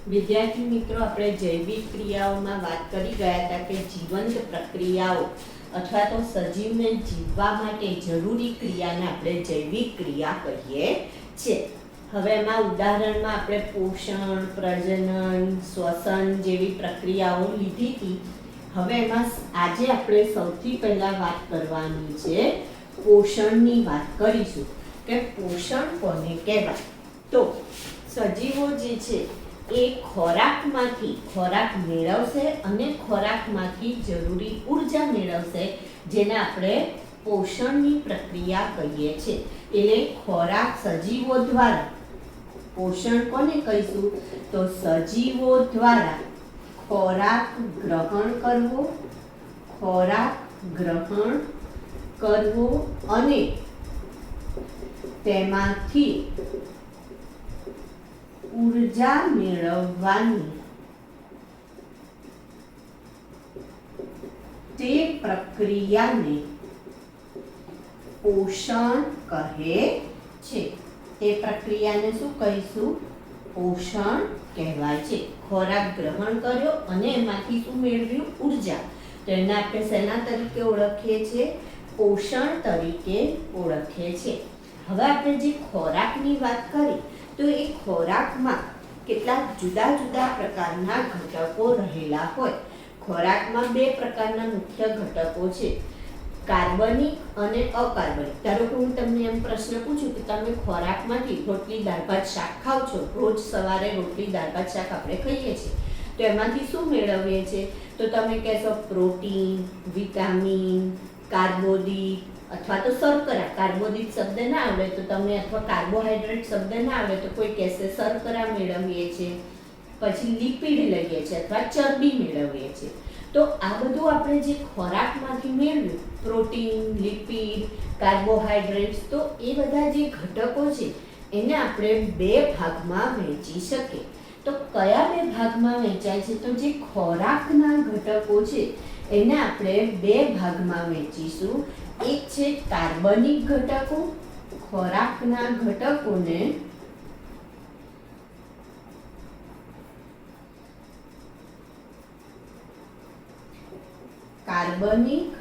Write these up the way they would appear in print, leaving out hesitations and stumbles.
વિદ્યાર્થી મિત્રો, આપણે જૈવિક ક્રિયાઓમાં વાત કરી ગયા હતા કે જીવંત પ્રક્રિયાઓ અથવા તો સજીવને જીવવા માટે જરૂરી ક્રિયાને આપણે જૈવિક ક્રિયા કહીએ છીએ. હવે એમાં ઉદાહરણમાં આપણે પોષણ, પ્રજનન, શ્વસન જેવી પ્રક્રિયાઓ લીધી હતી. હવે એમાં આજે આપણે સૌથી પહેલાં વાત કરવાની છે પોષણની વાત કરીશું કે પોષણ કોને કહેવાય. તો સજીવો જે છે એ ખોરાકમાંથી ખોરાક મેળવશે અને ખોરાકમાંથી જરૂરી ઉર્જા મેળવશે, જેને આપણે પોષણની પ્રક્રિયા કહીએ છીએ. એટલે ખોરાક સજીવો દ્વારા, પોષણ કોને કહીશું તો સજીવો દ્વારા ખોરાક ગ્રહણ કરવો, ખોરાક ગ્રહણ કરવો અને તેમાંથી ઉર્જા મેળવવાની તે પ્રક્રિયાને પોષણ કહે છે. તે પ્રક્રિયાને શું કહીશું? પોષણ કહેવાય છે. ખોરાક ગ્રહણ કર્યો અને એમાંથી શું મેળવ્યું? ઉર્જા. તો એને આપણે શેના તરીકે ઓળખીએ છીએ? પોષણ તરીકે ઓળખીએ છીએ. હવે આપણે જે ખોરાકની વાત કરી તો એ ખોરાકમાં કેટલાક જુદા જુદા પ્રકારના ઘટકો રહેલા હોય. ખોરાકમાં બે પ્રકારના મુખ્ય ઘટકો છે, કાર્બનિક અને અકાર્બનિક. ધારો કે હું તમને એમ પ્રશ્ન પૂછું કે તમે ખોરાકમાંથી રોટલી, દાળ ભાત, શાક ખાઓ છો, રોજ સવારે રોટલી, દાળ ભાત, શાક આપણે ખાઈએ છીએ, તો એમાંથી શું મેળવીએ છીએ? તો તમે કહેશો પ્રોટીન, વિટામિન, કાર્બોદિત અથવા તો શર્કરા. કાર્બોદિત શબ્દ ના આવડે તો તમે, અથવા કાર્બોહાઈડ્રેટ શબ્દ ના આવડે તો કોઈ કહેશે શર્કરા મેળવીએ છીએ. પછી લિપિડ લઈએ છીએ અથવા ચરબી મેળવીએ છીએ. તો આ બધું આપણે જે ખોરાકમાંથી મેળવ્યું, પ્રોટીન, લિપિડ, કાર્બોહાઈડ્રેટ્સ, તો એ બધા જે ઘટકો છે એને આપણે બે ભાગમાં વહેંચી શકીએ. તો કયા બે ભાગમાં વહેંચાય છે? તો જે ખોરાકના ઘટકો છે એને આપણે બે ભાગમાં વહેંચીશું. એક છે કાર્બનિક ઘટકો. ખોરાકના ઘટકોને કાર્બનિક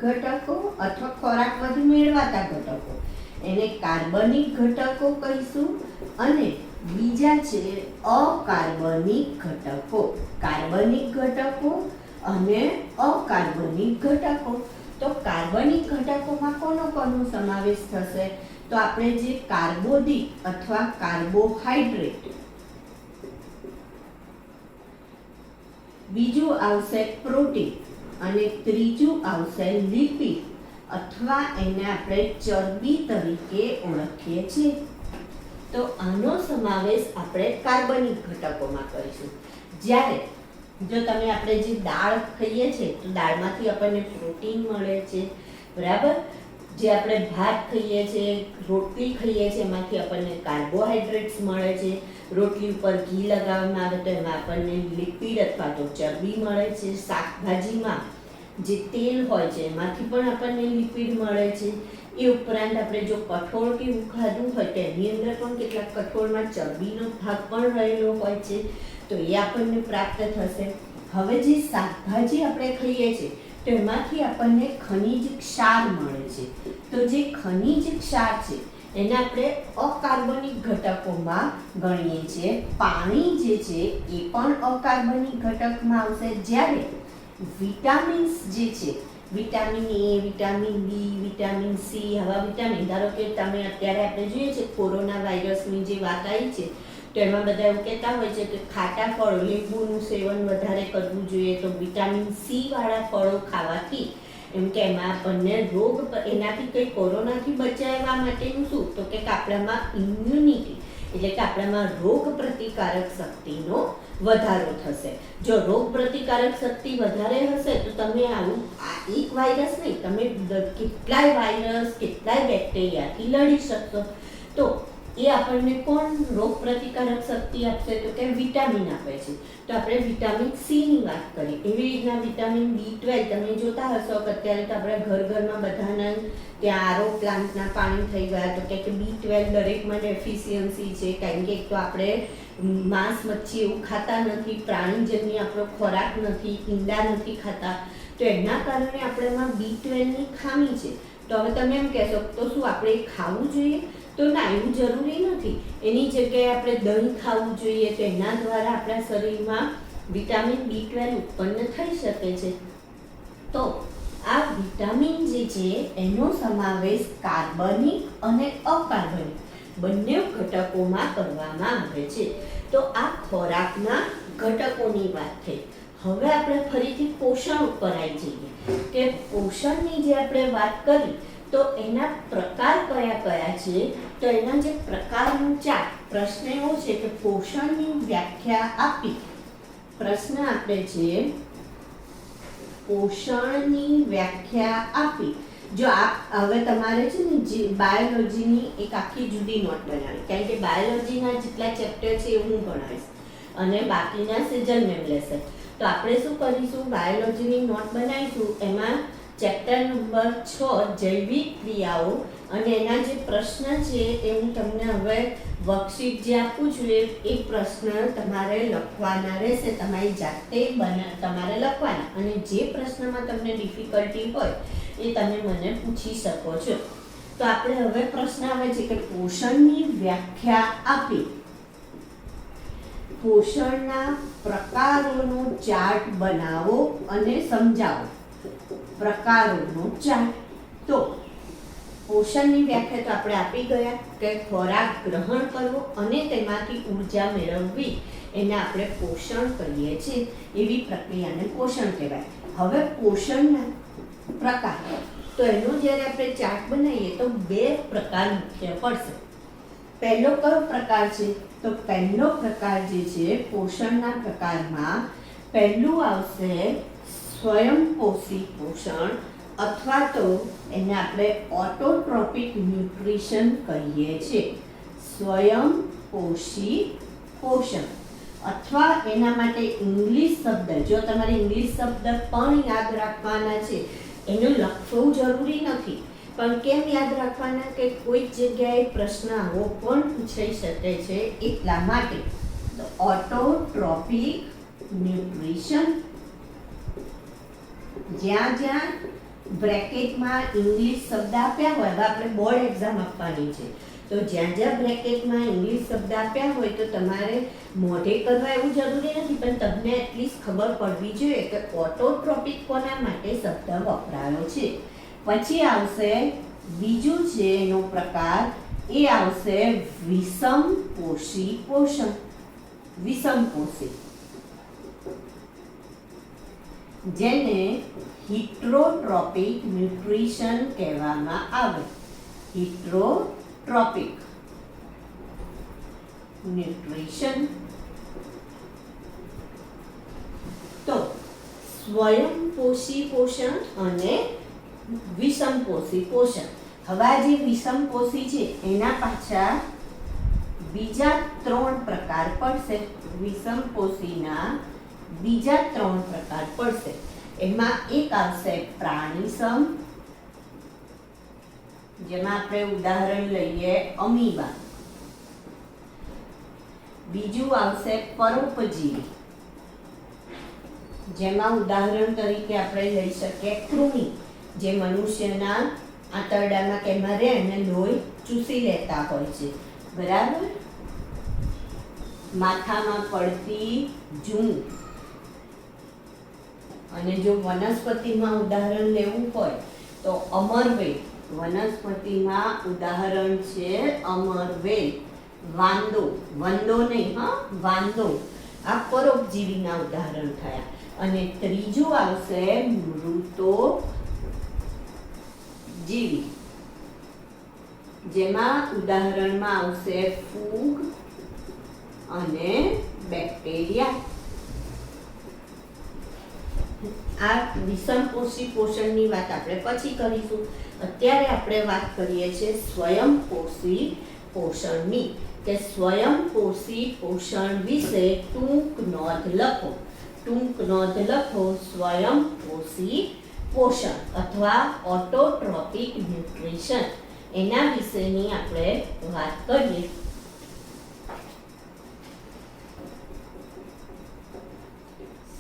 ઘટકો અથવા ખોરાકમાંથી મેળવાતા ઘટકો, એને કાર્બનિક ઘટકો કહીશું. અને બીજા છે અકાર્બનિક ઘટકો. કાર્બનિક ઘટકો અને અકાર્બનિક ઘટકો. તો કાર્બનિક ઘટકોમાં કોનો સમાવેશ થશે? તો આપણે જે કાર્બોદિત અથવા કાર્બોહાઈડ્રેટ, બીજું આવશે પ્રોટીન અને ત્રીજું આવશે લિપિડ અથવા એને આપણે ચરબી તરીકે ઓળખીએ છીએ. તો આનો સમાવેશ આપણે કાર્બનિક ઘટકોમાં કરીશું. જ્યારે જો તમે આપણે જે દાળ ખાઈએ છીએ તો દાળમાંથી આપણને પ્રોટીન મળે છે, બરાબર. જે આપણે ભાત ખાઈએ છીએ, રોટલી ખાઈએ છીએ, એમાંથી આપણને કાર્બોહાઈડ્રેટ્સ મળે છે. રોટલી ઉપર ઘી લગાવવામાં આવે તો એમાં આપણને લિપિડ અથવા તો ચરબી મળે છે. શાકભાજીમાં જે તેલ હોય છે એમાંથી પણ આપણને લિપિડ મળે છે. એ ઉપરાંત આપણે જો કઠોળ કેવું ખાધું હોય તો એની અંદર પણ કેટલાક કઠોળમાં ચરબીનો ભાગ પણ રહેલો હોય છે, તો એ આપણને પ્રાપ્ત થશે. હવે જે શાકભાજી આપણે ખાઈએ છીએ તો એમાંથી આપણને ખનિજ ક્ષાર મળે છે. તો જે ખનિજ ક્ષાર છે એને આપણે અકાર્બનિક ઘટકોમાં ગણીએ છીએ. પાણી જે છે એ પણ અકાર્બનિક ઘટકમાં આવશે. જ્યારે વિટામિન્સ જે છે, vitamin A, vitamin B, vitamin C, આવા વિટામિન, ધારો કે તમે અત્યારે આપણે જોઈએ છે કોરોના વાયરસની જે વાત આવી છે તો એમાં બધા એવું કહેતા હોય છે કે ખાટા ફળો, લીંબુનું સેવન વધારે કરવું જોઈએ. તો વિટામિન સી વાળા ફળો ખાવાથી એમ કે એમાં આપણને રોગ, એનાથી કંઈ કોરોનાથી બચાવવા માટેનું શું? તો કે આપણામાં ઇમ્યુનિટી એટલે કે આપણામાં રોગ પ્રતિકારક શક્તિનો વધારો થશે. જો રોગ પ્રતિકારક શક્તિ વધારે હશે તો તમે આવું એક વાયરસ નહીં, તમે કેટલાય વાયરસ, કેટલાય બેક્ટેરિયાથી લડી શકશો. તો એ આપણને કોણ રોગ પ્રતિકારક શક્તિ આપશે? તો કે વિટામિન આપે છે. તો આપણે વિટામિન સી ની વાત કરી. એવી રીતના વિટામિન B12 તમે જોતા હશો કે અત્યારે તો આપણે ઘરમાં બધાના ત્યાં આરો પ્લાન્ટના પાણી થઈ ગયા, તો કે B12 દરેકમાં ડેફિશિયન્સી છે. કારણ કે એક તો આપણે માંસ મચ્છી એવું ખાતા નથી, પ્રાણીજન્ય આપણો ખોરાક નથી, ઈંડા નથી ખાતા, તો એના કારણે આપણામાં B12 ની ખામી છે. તો હવે તમે એમ કહેશો તો શું આપણે ખાવું જોઈએ? તો ના, એવું જરૂરી નથી. એની જગ્યાએ આપણે દહીં ખાવું જોઈએ, તો એના દ્વારા આપણા શરીરમાં વિટામિન B12 ઉત્પન્ન થઈ શકે છે. તો આ વિટામિન જે છે એનો સમાવેશ કાર્બનિક અને અકાર્બનિક બંને ઘટકોમાં કરવામાં આવે છે. તો આ ખોરાકના ઘટકોની વાત થઈ. હવે આપણે ફરીથી પોષણ ઉપર આવી જઈએ કે પોષણની જે આપણે વાત કરી તો એના પ્રકાર કયા કયા છે? તો એના જે પ્રકારનું ચાર્ટ, પ્રશ્ન એવો છે કે પોષણની વ્યાખ્યા આપી. પ્રશ્ન આપણે છે પોષણની વ્યાખ્યા આપી. જો હવે તમારે છે ને બાયોલોજીની એક આખી જુદી નોટ બનાવી, કારણ કે બાયોલોજીના જેટલા ચેપ્ટર છે એ હું ભણાવીશ અને બાકીના સેજલ મેમ લેશે. તો આપણે શું કરીશું, બાયોલોજીની નોટ બનાવીશું. એમાં ચેપ્ટર નંબર 6 જૈવિક ક્રિયાઓ અને એના જે પ્રશ્ન છે એ હું તમને હવે વર્કશીટ જે આપું છું એ પ્રશ્ન તમારે લખવાના રહેશે. તમારી જાતે તમારે લખવાના, અને જે પ્રશ્નમાં તમને ડિફિકલ્ટી હોય એ તમે મને પૂછી શકો છો. તો આપણે હવે પ્રશ્ન આવે છે કે પોષણની વ્યાખ્યા આપી. પોષણના પ્રકારોનો ચાર્ટ બનાવો અને સમજાવો. પ્રકારોનો ચાર્ટ. તો પોષણની વ્યાખ્યા તો આપણે આપી ગયા કે ખોરાક ગ્રહણ કરવો અને તેમાંથી ઉર્જા મેળવવી, એને આપણે પોષણ કહીએ છીએ. એવી પ્રક્રિયાને પોષણ કહેવાય. હવે પોષણના પ્રકાર, તો એનો જ્યારે આપણે ચાર્ટ બનાવીએ તો બે પ્રકાર મુખ્ય પડશે. પહેલો કયો પ્રકાર છે? તો પહેલો પ્રકાર જે છે પોષણના પ્રકારમાં પહેલું આવશે સ્વયંપોષી પોષણ, અથવા તો એને આપણે ઓટોટ્રોપિક ન્યુટ્રિશન કહીએ છીએ. સ્વયંપોષી પોષણ, અથવા એના માટે ઇંગ્લિશ શબ્દ, જો તમારે ઇંગ્લિશ શબ્દ પણ યાદ રાખવાના છે, એનું લખવું જરૂરી નથી, પણ કેમ યાદ રાખવાના કે કોઈ જગ્યાએ પ્રશ્ન આવો પણ પૂછાઈ શકે છે એટલા માટે. તો ઓટોટ્રોપિક ન્યુટ્રિશન, જ્યાં જ્યાં બ્રેકેટમાં ઇંગ્લિશ શબ્દ આપ્યા હોય, હવે આપણે બોર્ડ એક્ઝામ આપવાની છે, તો જ્યાં જ્યાં બ્રેકેટમાં ઇંગ્લિશ શબ્દ આપ્યા હોય તો તમારે મોઢે કરવા એવું જરૂરી નથી, પણ તમને એટલીસ્ટ ખબર પડવી જોઈએ કે ઓટોટ્રોપિક કોના માટે શબ્દ વપરાયો છે. પછી આવશે બીજું છે એનો પ્રકાર, એ આવશે વિષમપોષી પોષણ. વિષમપોષી, જેને હિટ્રોટ્રોપિક ન્યુટ્રિશન કહેવામાં આવે. હિટ્રોટ્રોપિક ન્યુટ્રિશન. તો સ્વયંપોષી પોષણ અને વિષમપોષી પોષણ. હવે આ જે વિષમપોષી છે એના પાછા બીજા 3 પ્રકાર પડશે. વિષમપોષીના બીજા 3 પ્રકાર પડશે. એમાં એક આવશે પ્રાણીસમ, જેમાં આપણે ઉદાહરણ લઈએ અમીબા. બીજું આવશે પરોપજીવી, જેમાં ઉદાહરણ તરીકે આપણે લઈ શકીએ કૃમિ, જે મનુષ્યના આંતરડામાં કેમાં રહે અને લોહી ચૂસી લેતા હોય છે. બરાબર. માથામાં પડતી જૂં. અને જો વનસ્પતિમાં ઉદાહરણ લેવું હોય તો અમરવેલ. વનસ્પતિમાં ઉદાહરણ છે અમરવેલ. વાંદો, વંદો નહીં, હા, વાંદો. આ પરોપજીવીના ઉદાહરણ થયા. અને ત્રીજું આવશે મૃતોજીવી, જેમાં ઉદાહરણમાં આવશે ફૂગ અને બેક્ટેરિયા. આ વિષમપોષી પોષણની વાત આપણે પછી કરીશું. અત્યારે આપણે વાત કરીએ છીએ સ્વયંપોષી પોષણની કે સ્વયંપોષી પોષણ વિશે ટૂંક નોંધ લખો. ટૂંક નોંધ લખો સ્વયંપોષી પોષણ અથવા ઓટોટ્રોપિક ન્યુટ્રિશન, એના વિશેની આપણે વાત કરીએ.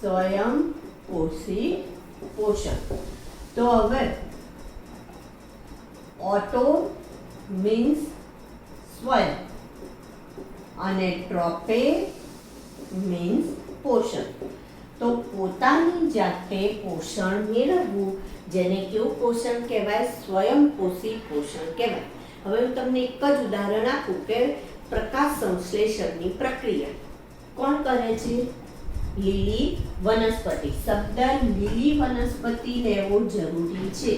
સ્વયંપોષી પોષણ. તો હવે ઓટો મીન્સ સ્વયં અને ટ્રોપે મીન્સ પોષણ. તો પોતાની જાતે પોષણ મેળવવું, જેને કેવું પોષણ કહેવાય? સ્વયંપોષી પોષણ કહેવાય. હવે હું તમને એક જ ઉદાહરણ આપું કે પ્રકાશ સંશ્લેષણની પ્રક્રિયા કોણ કરે છે? લીલી વનસ્પતિ. શબ્દ લીલી વનસ્પતિ લેવો જરૂરી છે.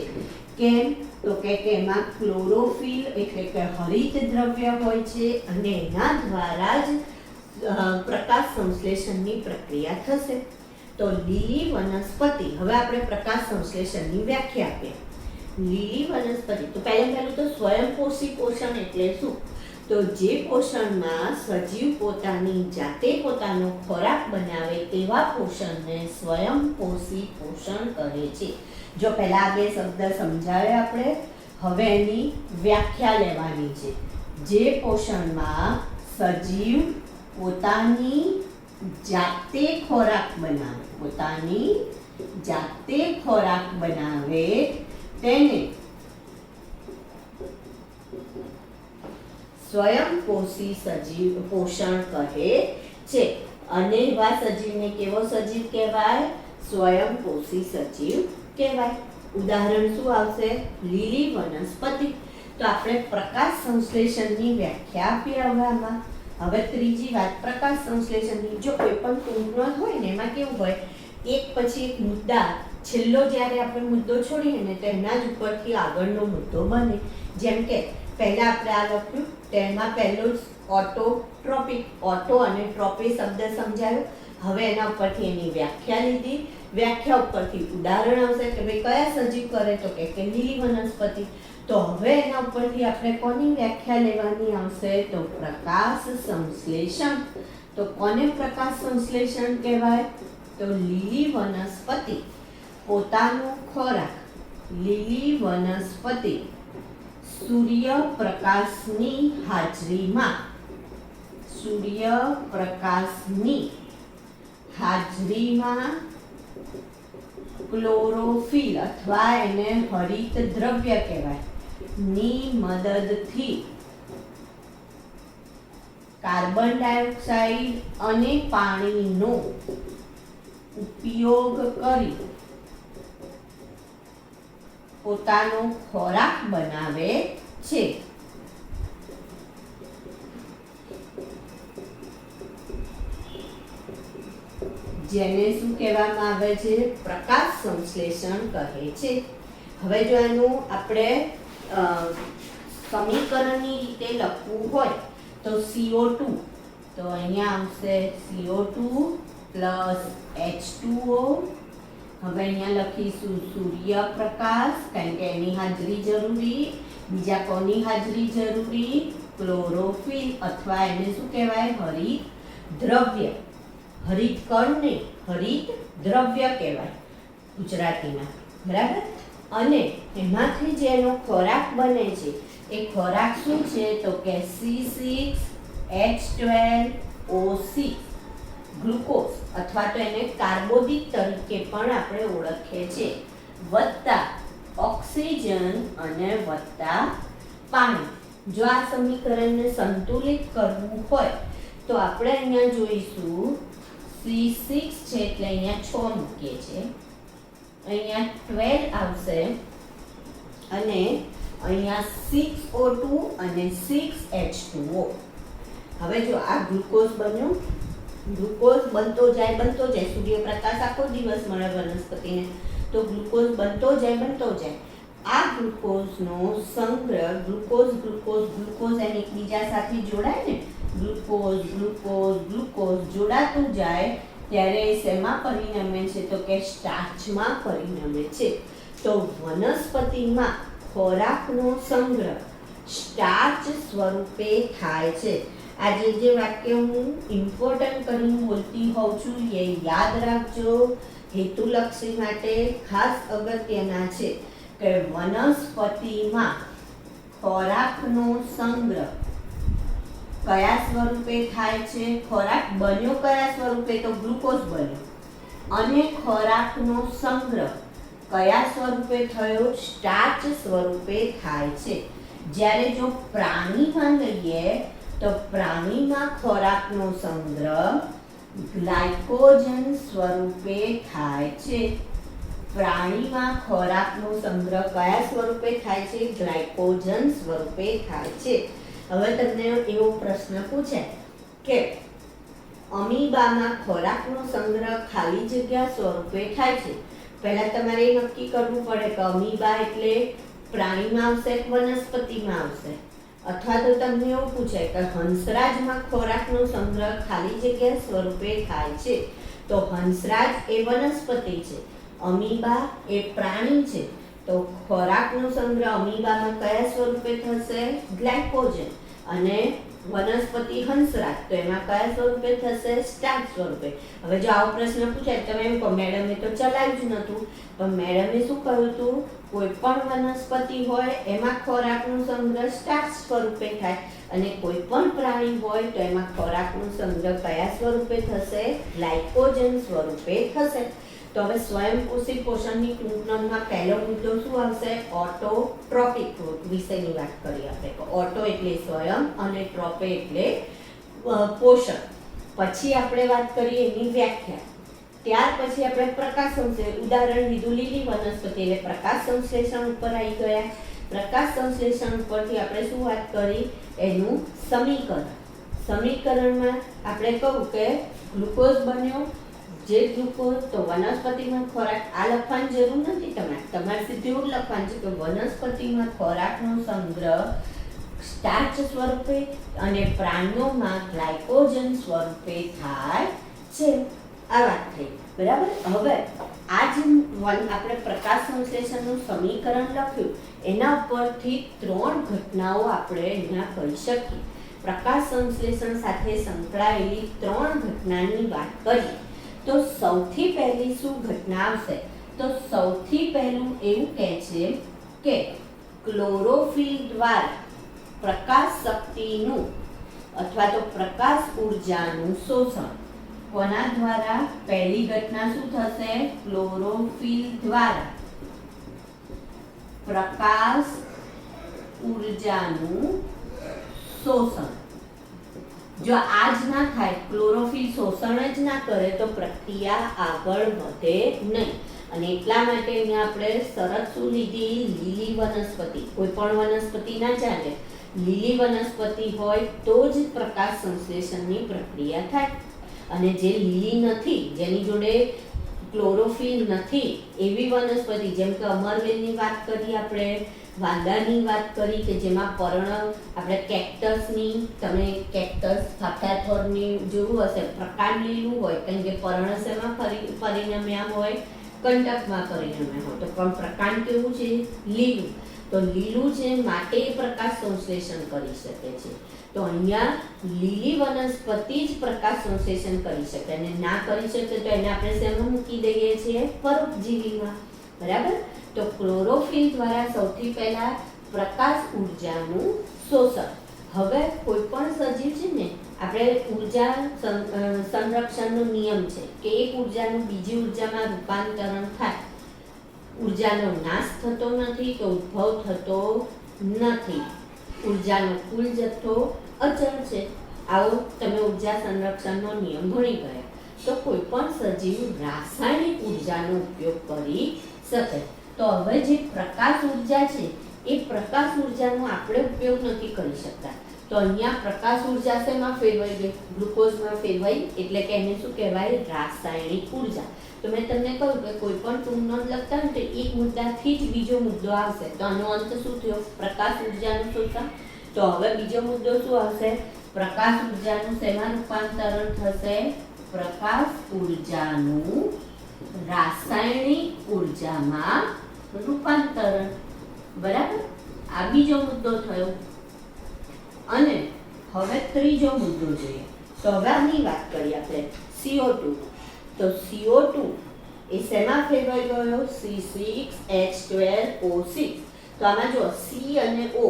કેમ? તો કે એમાં ક્લોરોફિલ એટલે કે હરિત દ્રવ્ય હોય છે અને એના દ્વારા જ પ્રકાશ સંશ્લેષણની પ્રક્રિયા થશે. તો લીલી વનસ્પતિ. હવે આપણે પ્રકાશ સંશ્લેષણની વ્યાખ્યા આપીએ. લીલી વનસ્પતિ તો પહેલું તો સ્વયંપોષી પોષણ એટલે શું? તો જે પોષણમાં સજીવ પોતાની જાતે પોતાનો ખોરાક બનાવે તેવા પોષણને સ્વયંપોષી પોષણ કહે છે. જો પહેલા આ બે શબ્દ સમજાવે આપણે, હવે એની વ્યાખ્યા લેવાની છે. જે પોષણમાં સજીવ પોતાની જાતે ખોરાક બનાવે તેને સ્વયંપોષી સજીવ પોષણ કહે છે. અને એવા સજીવને કેવો સજીવ કહેવાય? સ્વયંપોષી સજીવ કહેવાય. ઉદાહરણ શું આવશે? લીલી વનસ્પતિ. તો આપણે પ્રકાશ સંશ્લેષણની વ્યાખ્યા આપીએ. હવે ત્રીજી વાત પ્રકાશ સંશ્લેષણની. જો કોઈ પણ ટૂંક નોંધ હોય ને એમાં કેવું હોય, એક પછી એક મુદ્દા, છેલ્લો જ્યારે આપણે મુદ્દો છોડીએ ને તો એના જ ઉપરથી આગળનો મુદ્દો બને. જેમ કે પહેલા આપણે આ લખ્યું, તેમાં પહેલું ઓટોટ્રોપિક, ઓટો અને ટ્રોપી શબ્દ સમજાયો. હવે એના ઉપરથી એની વ્યાખ્યા લીધી. વ્યાખ્યા ઉપરથી ઉદાહરણ આવશે કે ભાઈ કયા સજીવ કરે? તો કે લીલી વનસ્પતિ. તો હવે એના ઉપરથી આપણે કોની વ્યાખ્યા લેવાની આવશે? તો પ્રકાશ સંશ્લેષણ. તો કોને પ્રકાશ સંશ્લેષણ કહેવાય? તો લીલી વનસ્પતિ પોતાનો ખોરાક, લીલી વનસ્પતિ સૂર્યપ્રકાશની હાજરીમાં ક્લોરોફિલ અથવા એને હરિત દ્રવ્ય કહેવાય ની મદદથી કાર્બન ડાયોક્સાઇડ અને પાણીનો ઉપયોગ કરી પોતાનો ખોરાક બનાવે છે. જેને શું કહેવામાં આવે છે? પ્રકાશ સંશ્લેષણ કહે છે. હવે જો એનું આપણે સમીકરણની રીતે લખવું હોય તો CO2, તો અહીંયા આવશે CO2 H2O. હવે અહીંયા લખીશું સૂર્યપ્રકાશ, કારણ કે એની હાજરી જરૂરી. બીજા કોની હાજરી જરૂરી? ક્લોરોફિલ અથવા એને શું કહેવાય? હરિત દ્રવ્ય. હરિત કણ ને હરિત દ્રવ્ય કહેવાય ગુજરાતીમાં, બરાબર. અને એમાંથી જેનો ખોરાક બને છે એ ખોરાક શું છે? તો કે C6H12O6 ગ્લુકોઝ અથવા તો એને કાર્બોદિત તરીકે પણ આપણે ઓળખીએ છીએ, વત્તા ઓક્સિજન અને વત્તા પાણી. જો આ સમીકરણને સંતુલિત કરવું હોય તો આપણે અહીંયા જોઈશું C6 છે એટલે અહીંયા 6 મૂકીએ છીએ, અહીંયા 12 આવશે અને અહીંયા 6O2 અને 6H2O. હવે જો આ ગ્લુકોઝ બન્યો, ગ્લુકોઝ બનતો જાય સૂર્યપ્રકાશ આખો દિવસ મળે વનસ્પતિને, તો ગ્લુકોઝ બનતો જાય. આ ગ્લુકોઝનો સંગ્રહ ગ્લુકોઝ એને એકબીજા સાથે જોડાય ને, ગ્લુકોઝ જોડાતું જાય ત્યારે શેમાં પરિણમે છે? તો કે સ્ટાર્ચમાં પરિણમે છે. તો વનસ્પતિમાં ખોરાકનો સંગ્રહ સ્ટાર્ચ સ્વરૂપે થાય છે. આજે જે વાક્ય હું ઇમ્પોર્ટન્ટ કરીને બોલતી હોઉં છું એ યાદ રાખજો. હેતુલક્ષી માટે ખાસ અગત્યના છે કે વનસ્પતિમાં ખોરાકનો સંગ્રહ કયા સ્વરૂપે થાય છે. ખોરાક બન્યો કયા સ્વરૂપે? તો ગ્લુકોઝ બન્યો. અને ખોરાકનો સંગ્રહ કયા સ્વરૂપે થયો? સ્ટાર્ચ સ્વરૂપે થાય છે. જ્યારે જો પ્રાણીમાં લઈએ તો પ્રાણીમાં ખોરાકનો સંગ્રહ ગ્લાયકોજન સ્વરૂપે થાય છે. પ્રાણીમાં ખોરાકનો સંગ્રહ કયા સ્વરૂપે થાય છે? ગ્લાયકોજન સ્વરૂપે થાય છે. હવે તમને એવો પ્રશ્ન પૂછાય કે અમીબામાં ખોરાકનો સંગ્રહ ખાલી જગ્યા સ્વરૂપે થાય છે. પહેલા તમારે એ નક્કી કરવું પડે કે અમીબા એટલે પ્રાણીમાં આવશે કે વનસ્પતિમાં આવશે. અથવા તો તમને એવું પૂછાય કે હંસરાજમાં ખોરાકનો સંગ્રહ ખાલી જગ્યા સ્વરૂપે થાય છે. તો હંસરાજ એ વનસ્પતિ છે, અમીબા એ પ્રાણી છે. તો ખોરાકનો સંગ્રહ અમીબામાં કયા સ્વરૂપે થશે? ગ્લાયકોજન. અને વનસ્પતિ હંસરાજ તો એમાં કયા સ્વરૂપે થશે? સ્ટાર્ચ સ્વરૂપે. હવે જો આવો પ્રશ્ન પૂછાય તમે એમ કહો મેડમે તો ચલાવ્યું જ નહોતું, પણ મેડમે શું કહ્યું હતું? કોઈ પણ વનસ્પતિ હોય એમાં ખોરાકનો સંગ્રહ સ્ટાર્ચ સ્વરૂપે થાય અને કોઈ પણ પ્રાણી હોય તો એમાં ખોરાકનો સંગ્રહ કયા સ્વરૂપે થશે? ગ્લાયકોજન સ્વરૂપે થશે. તો હવે સ્વયંપોષી પોષણની ટૂંકનોંધમાં પહેલો મુદ્દો શું આવશે? ઓટોટ્રોપિક વિશેની વાત કરીએ આપણે. ઓટો એટલે સ્વયં અને ટ્રોપે એટલે પોષણ. પછી આપણે વાત કરીએ એની વ્યાખ્યા. ત્યાર પછી આપણે પ્રકાશ સંશ્લેષણ ઉદાહરણ લીધું લીલી વનસ્પતિ એટલે પ્રકાશ સંશ્લેષણ ઉપર આવી ગયા. પ્રકાશ સંશ્લેષણ ઉપરથી આપણે શું વાત કરી? એનું સમીકરણ. સમીકરણમાં આપણે કહું કે ગ્લુકોઝ બન્યો. જે ગ્લુકોઝ તો વનસ્પતિમાં ખોરાક આ લખવાની જરૂર નથી. તમારે સીધું એવું લખવાનું છે કે વનસ્પતિમાં ખોરાકનો સંગ્રહ સ્ટાર્ચ સ્વરૂપે અને પ્રાણીઓમાં ગ્લાયકોજન સ્વરૂપે થાય છે. આ વાત થઈ બરાબર. હવે આ જે આપણે પ્રકાશ સંશ્લેષણનું સમીકરણ લખ્યું એના ઉપરથી 3 ઘટનાઓ આપણે અહીંયા કહી શકીએ. પ્રકાશ સંશ્લેષણ સાથે સંકળાયેલી 3 ઘટનાની વાત કરીએ તો સૌથી પહેલી શું ઘટના આવશે? તો સૌથી પહેલું એવું કહે છે કે ક્લોરોફિલ દ્વારા પ્રકાશ શક્તિનું અથવા તો પ્રકાશ ઉર્જાનું શોષણ. કોના દ્વારા? પહેલી ઘટના શું થશે? ક્લોરોફિલ દ્વારા પ્રકાશ ઉર્જાનું શોષણ. જો આ જ ના થાય, ક્લોરોફિલ શોષણ જ ના કરે તો પ્રક્રિયા આગળ વધે નહીં. અને એટલા માટે અહીંયા આપણે શરત શું લીધી? લીલી વનસ્પતિ. કોઈ પણ વનસ્પતિ ના ચાલે, લીલી વનસ્પતિ હોય તો જ પ્રકાશ સંશ્લેષણની પ્રક્રિયા થાય. અને જે લીલી નથી, જેની જોડે ક્લોરોફિલ નથી એવી વનસ્પતિ, જેમ કે અમરવેલની વાત કરી આપણે, વાંદાની વાત કરી કે જેમાં પર્ણ આપણે કેક્ટસની, તમે કેક્ટસ ફાફાથોરની જોયું હશે, પ્રકાંડ લીલું હોય કારણ કે પર્ણ શેમાં પરિણમ્યા હોય? કંટકમાં પરિણમ્યા હોય. તો પણ પ્રકાંડ કેવું છે? લીલું. તો લીલું છે માટે પ્રકાશ સંશ્લેષણ કરી શકે છે. તો અહીંયા લીલી વનસ્પતિ જ પ્રકાશ સંશ્લેષણ કરી શકે અને ના કરી શકે તો એને આપણે શેમાં મૂકી દઈએ છીએ? પરોપજીવીમાં. બરાબર. તો ક્લોરોફિલ દ્વારા સૌથી પહેલા પ્રકાશ ઉર્જાનું શોષણ. હવે કોઈ પણ સજીવ છે ને, આપણે ઉર્જા સંરક્ષણનો નિયમ છે કે એક ઉર્જાનું બીજી ઉર્જામાં રૂપાંતરણ થાય. ઉર્જાનો નાશ થતો નથી કે ઉદ્ભવ થતો નથી. ઉર્જાનો કુલ જથ્થો અચળ છે. આવો તમે ઉર્જા સંરક્ષણનો નિયમ ભણી ગયા. તો કોઈ પણ સજીવ રાસાયણિક ઉર્જાનો ઉપયોગ કરી શકે. તો હવે જે પ્રકાશ ઉર્જા છે એ પ્રકાશ ઉર્જાનો આપણે ઉપયોગ નથી કરી શકતા. તો અહીંયા પ્રકાશ ઉર્જા શેમાં ફેરવાઈ ગઈ? ગ્લુકોઝમાં ફેરવાઈ. એટલે કે એને શું કહેવાય? રાસાયણિક ઉર્જા. તો મેં તમને કહ્યું કે કોઈ પણ ટૂંકનોંધ લખતા હોય તો એક મુદ્દાથી જ બીજો મુદ્દો આવશે. તો આનો અંત શું થયો? પ્રકાશ ઉર્જાનું શોષણ. તો હવે બીજો મુદ્દો શું આવશે? પ્રકાશ ઉર્જાનું શેમાં રૂપાંતરણ થશે? પ્રકાશ ઉર્જાનું રાસાયણિક ઉર્જામાં રૂપાંતરણ. બરાબર. આ બીજો મુદ્દો થયો. અને હવે ત્રીજો મુદ્દો જોઈએ. તો હવે આની વાત કરીએ આપણે CO2. તો CO2 એ શેમાં ફેરવાઈ ગયો? C6H12O6. તો આમાં જો C અને O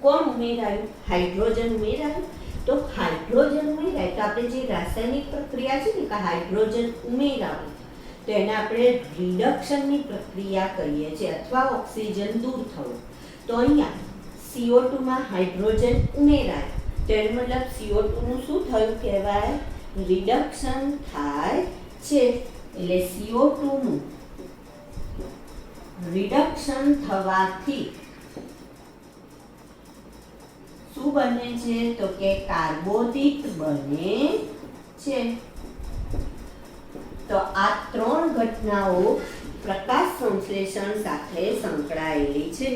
કોણ ઉમેરાયું? હાઇડ્રોજન ઉમેરાયું. તો હાઇડ્રોજન ઉમેરાય તો આપણે જે રાસાયણિક પ્રક્રિયા છે ને કે હાઇડ્રોજન ઉમેરાવું તો એને આપણે રિડક્શનની પ્રક્રિયા કહીએ છીએ અથવા ઓક્સિજન દૂર થવું. તો અહીંયા CO2 માં હાઇડ્રોજન ઉમેરાય તો એનો મતલબ CO2 નું શું થયું કહેવાય? રિડક્શન થાય છે. એટલે CO2 નું રિડક્શન થવાથી શું બને છે? તો કે કાર્બોદિત બને છે. તો આ ત્રણ ઘટનાઓ પ્રકાશ સંશ્લેષણ સાથે સંકળાયેલી છે.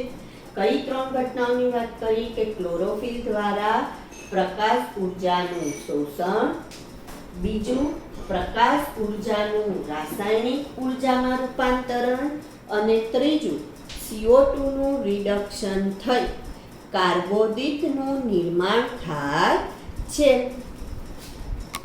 કઈ ત્રણ ઘટનાઓની વાત કરી? કે ક્લોરોફિલ દ્વારા પ્રકાશ ઊર્જાનું શોષણ, બીજું પ્રકાશ ઊર્જાનું રાસાયણિક ઊર્જામાં રૂપાંતરણ અને ત્રીજું CO2 નું રિડક્શન થઈ કાર્બોદિતનું નિર્માણ થાય છે.